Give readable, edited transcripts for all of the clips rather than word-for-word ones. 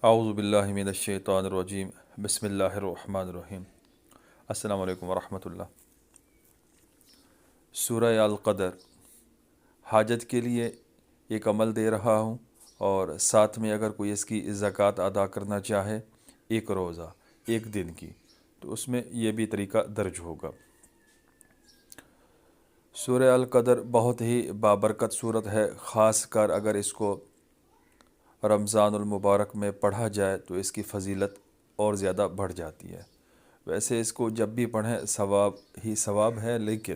اعوذ باللہ من الشیطان الرجیم بسم اللہ الرحمن الرحیم السلام علیکم ورحمۃ اللہ۔ سورہ القدر حاجت کے لیے ایک عمل دے رہا ہوں، اور ساتھ میں اگر کوئی اس کی زکوٰۃ ادا کرنا چاہے ایک روزہ ایک دن کی، تو اس میں یہ بھی طریقہ درج ہوگا۔ سورہ القدر بہت ہی بابرکت صورت ہے، خاص کر اگر اس کو رمضان المبارک میں پڑھا جائے تو اس کی فضیلت اور زیادہ بڑھ جاتی ہے۔ ویسے اس کو جب بھی پڑھیں ثواب ہی ثواب ہے، لیکن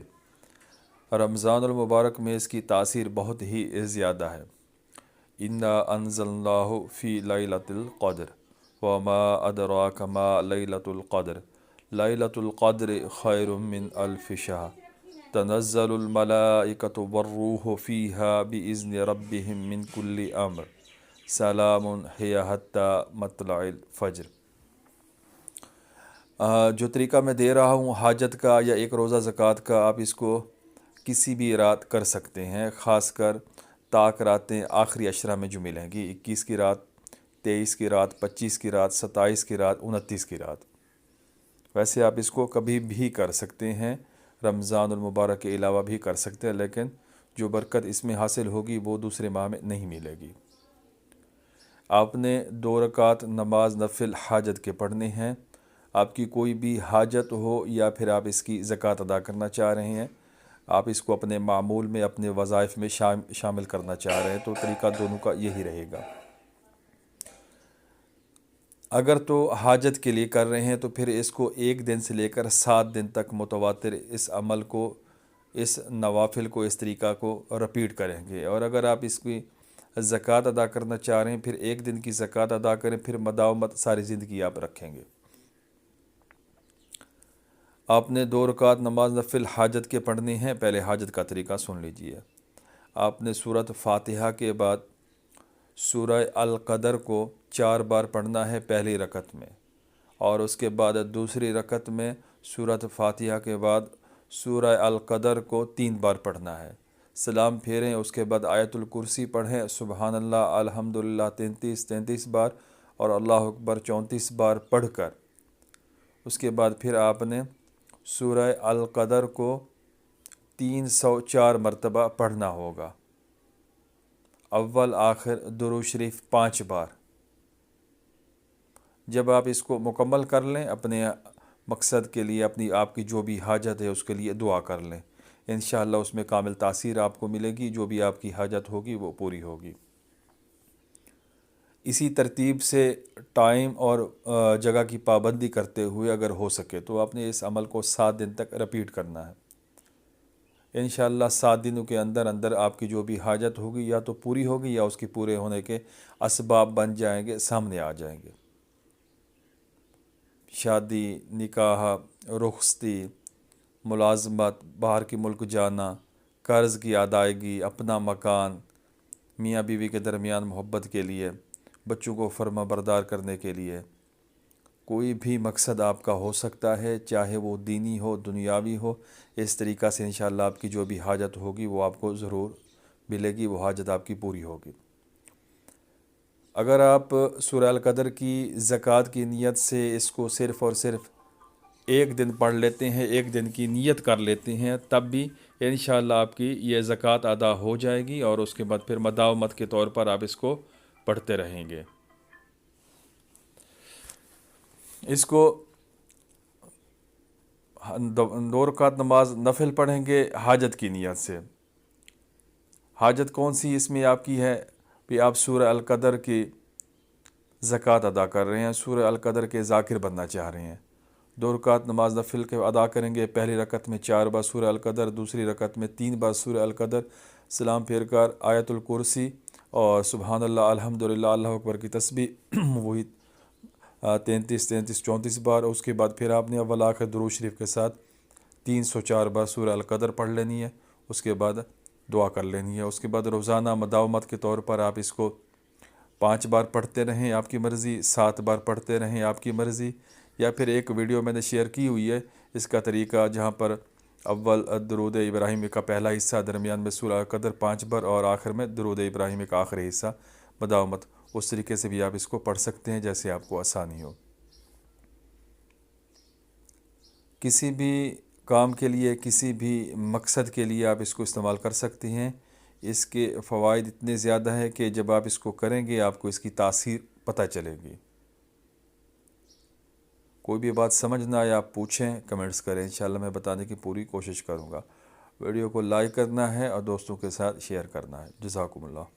رمضان المبارک میں اس کی تاثیر بہت ہی زیادہ ہے۔ انا انزلناہ فی لیلۃ القدر وما ادراک ما لیلۃ القدر لیلۃ القدر خیر من الف شہر تنزل الملائکۃ والروح فیہا بإذن ربہم من کل امر سلام ہی حتی مطلع الفجر۔ جو طریقہ میں دے رہا ہوں حاجت کا یا ایک روزہ زکوٰۃ کا، آپ اس کو کسی بھی رات کر سکتے ہیں، خاص کر طاق راتیں آخری عشرہ میں جو ملیں گی، 21 کی رات، 23 کی رات، 25 کی رات، 27 کی رات، 29 کی رات۔ ویسے آپ اس کو کبھی بھی کر سکتے ہیں، رمضان المبارک کے علاوہ بھی کر سکتے ہیں، لیکن جو برکت اس میں حاصل ہوگی وہ دوسرے ماہ میں نہیں ملے گی۔ آپ نے 2 رکعت نماز نفل حاجت کے پڑھنے ہیں۔ آپ کی کوئی بھی حاجت ہو یا پھر آپ اس کی زکوٰۃ ادا کرنا چاہ رہے ہیں، آپ اس کو اپنے معمول میں، اپنے وظائف میں شامل کرنا چاہ رہے ہیں، تو طریقہ دونوں کا یہی رہے گا۔ اگر تو حاجت کے لیے کر رہے ہیں تو پھر اس کو 1 دن سے لے کر 7 دن تک متواتر اس عمل کو، اس نوافل کو، اس طریقہ کو رپیٹ کریں گے۔ اور اگر آپ اس کی زکوٰۃ ادا کرنا چاہ رہے ہیں، پھر 1 دن کی زکوٰۃ ادا کریں، پھر مداومت ساری زندگی آپ رکھیں گے۔ آپ نے 2 رکعت نماز نفل حاجت کے پڑھنے ہیں۔ پہلے حاجت کا طریقہ سن لیجئے۔ آپ نے سورۃ فاتحہ کے بعد سورہ القدر کو 4 بار پڑھنا ہے پہلی رکعت میں، اور اس کے بعد دوسری رکعت میں سورۃ فاتحہ کے بعد سورہ القدر کو 3 بار پڑھنا ہے۔ سلام پھیریں، اس کے بعد آیت الکرسی پڑھیں، سبحان اللہ الحمدللہ 33 بار اور اللہ اکبر 34 بار پڑھ کر اس کے بعد پھر آپ نے سورہ القدر کو 304 مرتبہ پڑھنا ہوگا، اول آخر درود شریف 5 بار۔ جب آپ اس کو مکمل کر لیں، اپنے مقصد کے لیے، اپنی آپ کی جو بھی حاجت ہے اس کے لیے دعا کر لیں، انشاءاللہ اس میں کامل تاثیر آپ کو ملے گی، جو بھی آپ کی حاجت ہوگی وہ پوری ہوگی۔ اسی ترتیب سے ٹائم اور جگہ کی پابندی کرتے ہوئے اگر ہو سکے تو آپ نے اس عمل کو 7 دن تک رپیٹ کرنا ہے۔ انشاءاللہ 7 دنوں کے اندر اندر آپ کی جو بھی حاجت ہوگی یا تو پوری ہوگی یا اس کی پورے ہونے کے اسباب بن جائیں گے، سامنے آ جائیں گے۔ شادی، نکاح، رخصتی، ملازمت، باہر کے ملک جانا، قرض کی ادائیگی، اپنا مکان، میاں بیوی کے درمیان محبت کے لیے، بچوں کو فرما بردار کرنے کے لیے، کوئی بھی مقصد آپ کا ہو سکتا ہے، چاہے وہ دینی ہو، دنیاوی ہو، اس طریقہ سے انشاءاللہ آپ کی جو بھی حاجت ہوگی وہ آپ کو ضرور ملے گی، وہ حاجت آپ کی پوری ہوگی۔ اگر آپ سورہ القدر کی زکوٰۃ کی نیت سے اس کو صرف اور صرف 1 دن پڑھ لیتے ہیں، 1 دن کی نیت کر لیتے ہیں، تب بھی انشاءاللہ آپ کی یہ زکوٰۃ ادا ہو جائے گی، اور اس کے بعد پھر مداومت کے طور پر آپ اس کو پڑھتے رہیں گے۔ اس کو 2 رکعت نماز نفل پڑھیں گے حاجت کی نیت سے۔ حاجت کون سی اس میں آپ کی ہے؟ کہ آپ سورہ القدر کی زکوٰۃ ادا کر رہے ہیں، سورہ القدر کے ذاکر بننا چاہ رہے ہیں۔ 2 رکعت نماز نفل کے ادا کریں گے، پہلی رکعت میں 4 بار سورہ القدر، دوسری رکعت میں 3 بار سورہ القدر، سلام پھیر کر آیت الکرسی اور سبحان اللہ الحمدللہ اللہ اکبر کی تسبیح وہی 33 34 بار۔ اس کے بعد پھر آپ نے اول آخر درود شریف کے ساتھ 304 بار سورہ القدر پڑھ لینی ہے، اس کے بعد دعا کر لینی ہے۔ اس کے بعد روزانہ مداومت کے طور پر آپ اس کو 5 بار پڑھتے رہیں، آپ کی مرضی، 7 بار پڑھتے رہیں، آپ کی مرضی، یا پھر ایک ویڈیو میں نے شیئر کی ہوئی ہے اس کا طریقہ، جہاں پر اول درود ابراہیمی کا پہلا حصہ، درمیان میں سورہ القدر 5 بار اور آخر میں درود ابراہیمی کا آخری حصہ مداومت اس طریقے سے بھی آپ اس کو پڑھ سکتے ہیں جیسے آپ کو آسانی ہو۔ کسی بھی کام کے لیے، کسی بھی مقصد کے لیے آپ اس کو استعمال کر سکتے ہیں۔ اس کے فوائد اتنے زیادہ ہیں کہ جب آپ اس کو کریں گے آپ کو اس کی تاثیر پتہ چلے گی۔ کوئی بھی بات سمجھ نہ آئے آپ پوچھیں، کمنٹس کریں، انشاءاللہ میں بتانے کی پوری کوشش کروں گا۔ ویڈیو کو لائک کرنا ہے اور دوستوں کے ساتھ شیئر کرنا ہے۔ جزاکم اللہ۔